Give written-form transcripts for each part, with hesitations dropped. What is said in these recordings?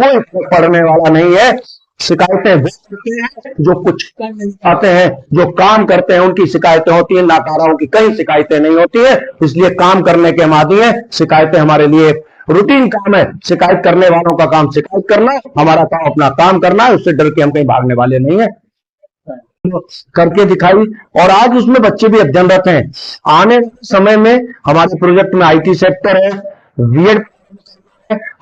कोई पड़ने वाला नहीं है। शिकायतें वो करते हैं जो कुछ कर नहीं पाते हैं, जो काम करते हैं उनकी शिकायतें होती है, नाकाराओं की कई शिकायतें नहीं होती है। इसलिए काम करने के हम आदी हैं। शिकायतें हमारे लिए रूटीन काम है। शिकायत करने वालों का काम शिकायत करना, हमारा काम अपना काम करना है। उससे डर के हम कहीं भागने वाले नहीं है। करके दिखाई, और आज उसमें बच्चे भी अध्ययनरत हैं। आने वाले समय में हमारे प्रोजेक्ट में आईटी सेक्टर है, बीएड,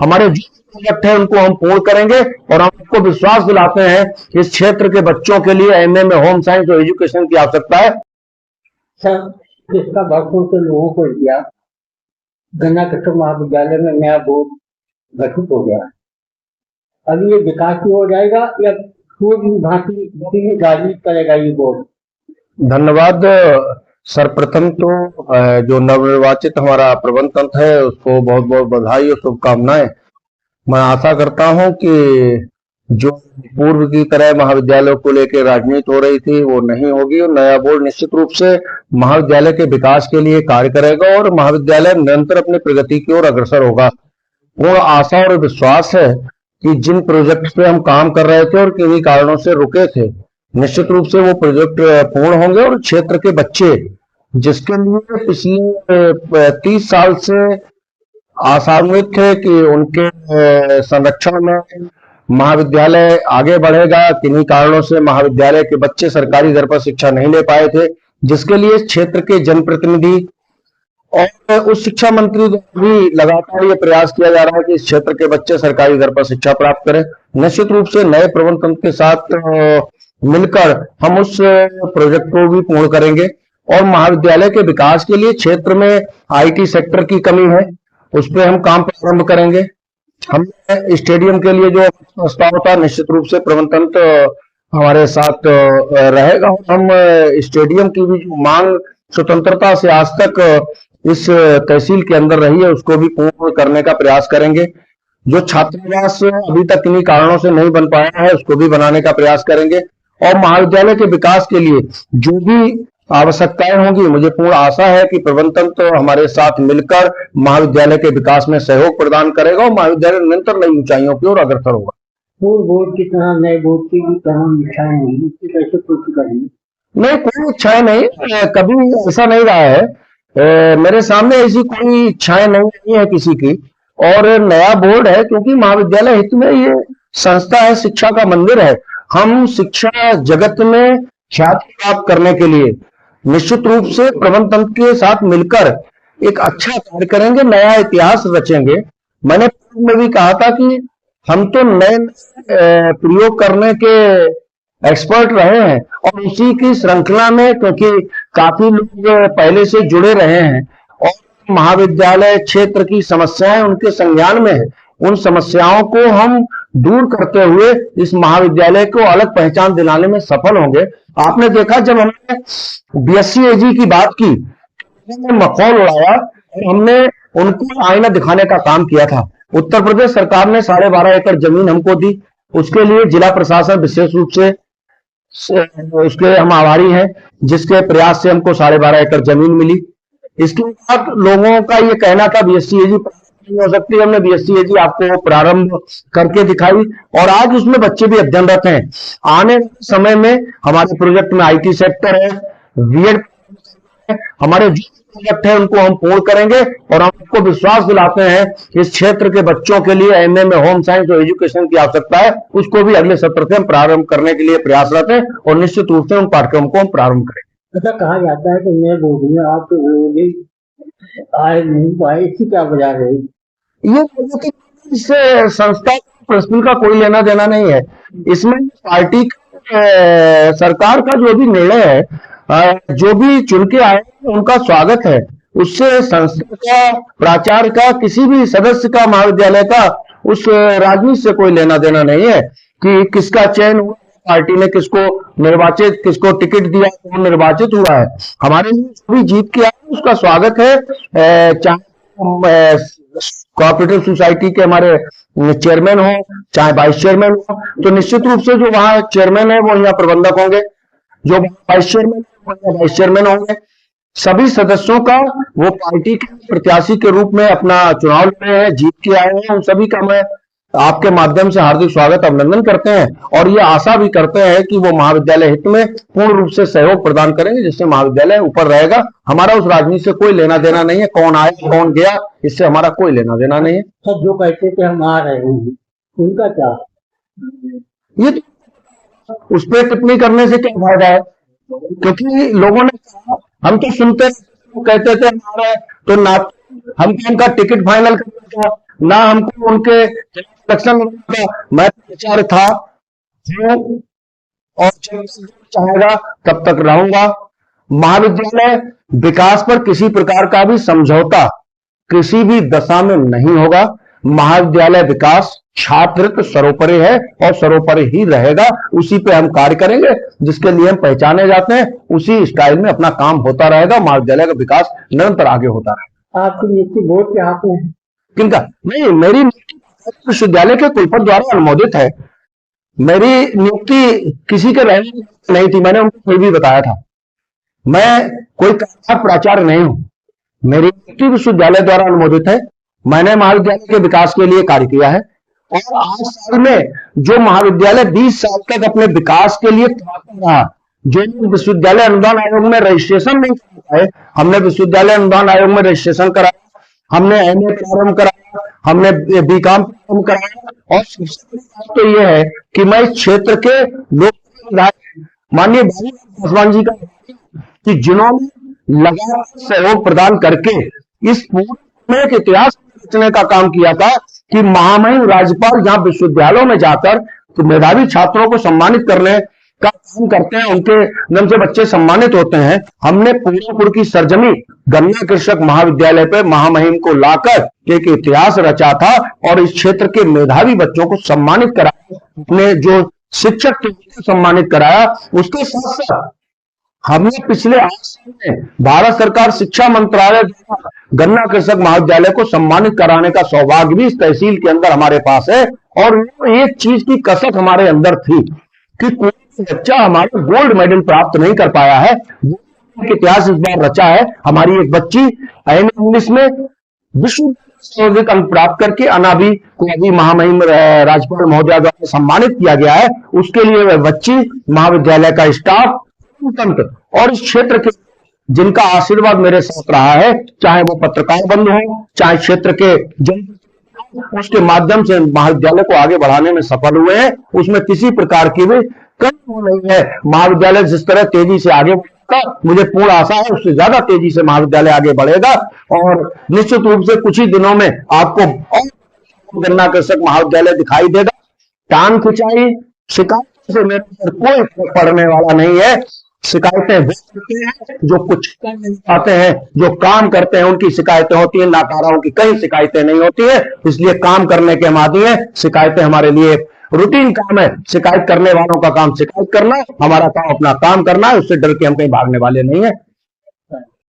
हमारे जो प्रोजेक्ट है उनको हम पूर्ण करेंगे। और हम आपको विश्वास दिलाते हैं कि इस क्षेत्र के बच्चों के लिए एमए में होम साइंस और एजुकेशन की आवश्यकता है। सर, जिसका वर्षों से लोगों को दिया, गन्ना कृषि महाविद्यालय में नया बोर्ड गठित हो गया है। अब ये विकास हो जाएगा या भांति राजनीति करेगा ये बोर्ड? धन्यवाद। सर्वप्रथम तो जो नवनिर्वाचित हमारा प्रबंध तंत्र है उसको बहुत बहुत बधाई और शुभकामनाएं। मैं आशा करता हूं कि जो पूर्व की तरह महाविद्यालयों को लेकर राजनीति हो रही थी वो नहीं होगी, और नया बोर्ड निश्चित रूप से महाविद्यालय के विकास के लिए कार्य करेगा और महाविद्यालय निरंतर अपनी प्रगति की ओर अग्रसर होगा। पूर्ण आशा और विश्वास है कि जिन प्रोजेक्ट पे हम काम कर रहे थे और किन्हीं कारणों से रुके थे, निश्चित रूप से वो प्रोजेक्ट पूर्ण होंगे और क्षेत्र के बच्चे जिसके लिए पिछले 30 साल से आशान्वित थे कि उनके संरक्षण में महाविद्यालय आगे बढ़ेगा, किन्हीं कारणों से महाविद्यालय के बच्चे सरकारी दर पर शिक्षा नहीं ले पाए थे, जिसके लिए क्षेत्र के जनप्रतिनिधि और उस शिक्षा मंत्री द्वारा भी लगातार ये प्रयास किया जा रहा है कि इस क्षेत्र के बच्चे सरकारी दर पर शिक्षा प्राप्त करें। निश्चित रूप से नए प्रबंध तंत्र के साथ मिलकर हम उस प्रोजेक्ट को भी पूर्ण करेंगे और महाविद्यालय के विकास के लिए क्षेत्र में आईटी सेक्टर की कमी है, उस पर हम काम प्रारंभ करेंगे। हमने स्टेडियम के लिए जो प्रस्ताव था, निश्चित रूप से प्रबंध तंत्र हमारे साथ रहेगा। हम स्टेडियम की भी जो मांग स्वतंत्रता से आज तक इस तहसील के अंदर रही है उसको भी पूर्ण करने का प्रयास करेंगे। जो छात्रावास अभी तक किन्हीं कारणों से नहीं बन पाया है उसको भी बनाने का प्रयास करेंगे और महाविद्यालय के विकास के लिए जो भी आवश्यकताएं होंगी, मुझे पूर्ण आशा है कि प्रबंध तंत्र हमारे साथ मिलकर महाविद्यालय के विकास में सहयोग प्रदान करेगा और महाविद्यालय निरंतर नई ऊंचाइयों की ओर अग्रसर होगा। पूर्व बोर्ड की तरह नए बोर्ड की भी तमाम इच्छाएं नहीं, इसकी कैसे पूर्ति करेंगे? नहीं, कोई इच्छाएं नहीं, कभी ऐसा नहीं रहा है। मेरे सामने ऐसी कोई इच्छाएं नहीं है किसी की। और नया बोर्ड है क्योंकि महाविद्यालय हित में ये संस्था है, शिक्षा का मंदिर है। हम शिक्षा जगत में ख्याति प्राप्त करने के लिए निश्चित रूप से प्रबंध तंत्र के साथ मिलकर एक अच्छा कार्य करेंगे, नया इतिहास रचेंगे। मैंने पूर्व में भी कहा था कि हम तो नए प्रयोग करने के एक्सपर्ट रहे हैं और उसी की श्रृंखला में, क्योंकि काफी लोग पहले से जुड़े रहे हैं और महाविद्यालय क्षेत्र की समस्याएं उनके संज्ञान में है, उन समस्याओं को हम दूर करते हुए इस महाविद्यालय को अलग पहचान दिलाने में सफल होंगे। आपने देखा जब हमने बीएससी एजी की बात की, मखौल उड़ाया और हमने उनको आईना दिखाने का काम किया था। उत्तर प्रदेश सरकार ने 12.5 एकड़ जमीन हमको दी, उसके लिए जिला प्रशासन विशेष रूप से उसके हम आभारी हैं, जिसके प्रयास से हमको 12.5 एकड़ जमीन मिली। इसके बाद लोगों का ये कहना था बीएससी एजी नहीं हो सकती, हमने बीएससी एजी आपको प्रारंभ करके दिखाई और आज उसमें बच्चे भी अध्ययनरत हैं। आने वाले समय में हमारे प्रोजेक्ट में आईटी सेक्टर है, बीएड, हमारे जो प्रोजेक्ट है उनको हम पूर्ण करेंगे और हम आपको विश्वास दिलाते हैं कि इस क्षेत्र के बच्चों के लिए एमए में होम साइंस और एजुकेशन की आवश्यकता है, उसको भी अगले सत्र से हम प्रारंभ करने के लिए प्रयासरत हैं और निश्चित रूप से उन पाठ्यक्रम को हम प्रारंभ करेंगे। ऐसा कहा जाता है कि नए बोर्ड में आप आए नहीं पाए, इसकी क्या वजह रही? ये इस संस्था प्रिंसिपल का कोई लेना देना नहीं है। इसमें पार्टी सरकार का जो भी निर्णय है, जो भी चुन के आए उनका स्वागत है। उससे संस्था का, प्राचार्य का, किसी भी सदस्य का, महाविद्यालय का उस राजनीति से कोई लेना देना नहीं है कि किसका चयन हुआ, पार्टी ने किसको निर्वाचित, किसको टिकट दिया, कौन निर्वाचित हुआ है। हमारे लिए जो भी जीत के आए उसका स्वागत है। चाहे कोऑपरेटिव सोसाइटी के हमारे चेयरमैन हो, चाहे वाइस चेयरमैन हो, तो निश्चित रूप से जो वहाँ चेयरमैन है वो यहाँ प्रबंधक होंगे, जो वाइस चेयरमैन वो यहाँ वाइस चेयरमैन होंगे। सभी सदस्यों का वो पार्टी के प्रत्याशी के रूप में अपना चुनाव लड़ रहे हैं, जीत के आए हैं, उन सभी का मैं आपके माध्यम से हार्दिक स्वागत अभिनंदन करते हैं और ये आशा भी करते हैं कि वो महाविद्यालय हित में पूर्ण रूप से सहयोग प्रदान करेंगे, जिससे महाविद्यालय ऊपर रहेगा। हमारा उस राजनीति से कोई लेना देना नहीं है, कौन आया कौन गया इससे हमारा कोई लेना देना नहीं है। सर जो कहते थे हम आ रहे हैं उनका क्या? ये तो उस पर टिप्पणी करने से क्या फायदा है, क्योंकि लोगों ने कहा, हम तो सुनते कहते थे हमारा तो ना हमको उनका टिकट फाइनल करना था, ना हमको उनके इलेक्शन लड़ना था। मैं प्रचार था और जब चाहेगा तब तक रहूंगा। महाविद्यालय विकास पर किसी प्रकार का भी समझौता किसी भी दशा में नहीं होगा। महाविद्यालय विकास छात्र सर्वोपरि है और सर्वोपरि ही रहेगा। उसी पे हम कार्य करेंगे, जिसके लिए हम पहचाने जाते हैं उसी स्टाइल में अपना काम होता रहेगा। महाविद्यालय का विकास निरंतर आगे होता रहेगा। आपकी नियुक्ति बोर्ड के हाथ में है? किनका? नहीं, मेरी विश्वविद्यालय के कुलपति द्वारा अनुमोदित है। मेरी नियुक्ति किसी के रहने नहीं थी, मैंने उनको कोई भी बताया था। मैं कोई प्राचार्य नहीं हूं, मेरी नियुक्ति विश्वविद्यालय द्वारा अनुमोदित है। मैंने महाविद्यालय के विकास के लिए कार्य किया है और आज साल में जो महाविद्यालय 20 साल तक अपने विकास के लिए कराता रहा, जो विश्वविद्यालय अनुदान आयोग में रजिस्ट्रेशन नहीं कर पाए, हमने विश्वविद्यालय अनुदान आयोग में रजिस्ट्रेशन कराया, हमने MA प्रारंभ कराया, हमने BCom प्रारंभ कराया। और सबसे बड़ी बात तो यह है कि मैं इस क्षेत्र के लोग माननीय पासवान जी का कि जिन्होंने लगातार सहयोग प्रदान करके इस पूरे एक इतिहास रचने का काम किया था कि महामहिम राज्यपाल जहां विश्वविद्यालयों में जाकर तो मेधावी छात्रों को सम्मानित करने का काम करते हैं, उनके नाम से बच्चे सम्मानित होते हैं। हमने पूर्णपुर की सरजमी गन्ना कृषक महाविद्यालय पे महामहिम को लाकर एक इतिहास रचा था और इस क्षेत्र के मेधावी बच्चों को सम्मानित कराया, अपने जो शिक्षक थे उनको सम्मानित कराया। उसके साथ साथ हमने पिछले 8 साल में भारत सरकार शिक्षा मंत्रालय द्वारा गन्ना कृषक महाविद्यालय को सम्मानित कराने का सौभाग्य भी इस तहसील के अंदर हमारे पास है। और एक चीज की कसक हमारे अंदर थी कि कोई बच्चा हमारा गोल्ड मेडल प्राप्त नहीं कर पाया है, इतिहास इस बार रचा है। हमारी एक बच्ची इंग्लिश में विश्व सर्वाधिक अंक प्राप्त करके अनाबी को अभी महामहिम राज्यपाल महोदया द्वारा सम्मानित किया गया है। उसके लिए वह बच्ची, महाविद्यालय का स्टाफ और इस क्षेत्र के जिनका आशीर्वाद मेरे साथ रहा है, चाहे वो पत्रकार बंधु हो, चाहे क्षेत्र के जन, उसके माध्यम से महाविद्यालय को आगे बढ़ाने में सफल हुए हैं। उसमें किसी प्रकार की भी कमी नहीं है। महाविद्यालय जिस तरह तेजी से आगे बढ़ेगा, मुझे पूर्ण आशा है उससे ज्यादा तेजी से महाविद्यालय आगे बढ़ेगा और निश्चित रूप से कुछ ही दिनों में आपको गन्ना कृषक महाविद्यालय दिखाई देगा। टांग खिंचाई शिकायत से मेरे ऊपर कोई फर्क पड़ने वाला नहीं है। शिकायतें वो करते हैं जो कुछ कर नहीं पाते हैं, जो काम करते हैं उनकी शिकायतें होती हैं, नाकाराओं की कई शिकायतें नहीं होती है। इसलिए काम करने के हम आदी हैं, शिकायतें हमारे लिए रूटीन काम है। शिकायत करने वालों का काम शिकायत करना, हमारा काम अपना काम करना है, उससे डर के हम कहीं भागने वाले नहीं है।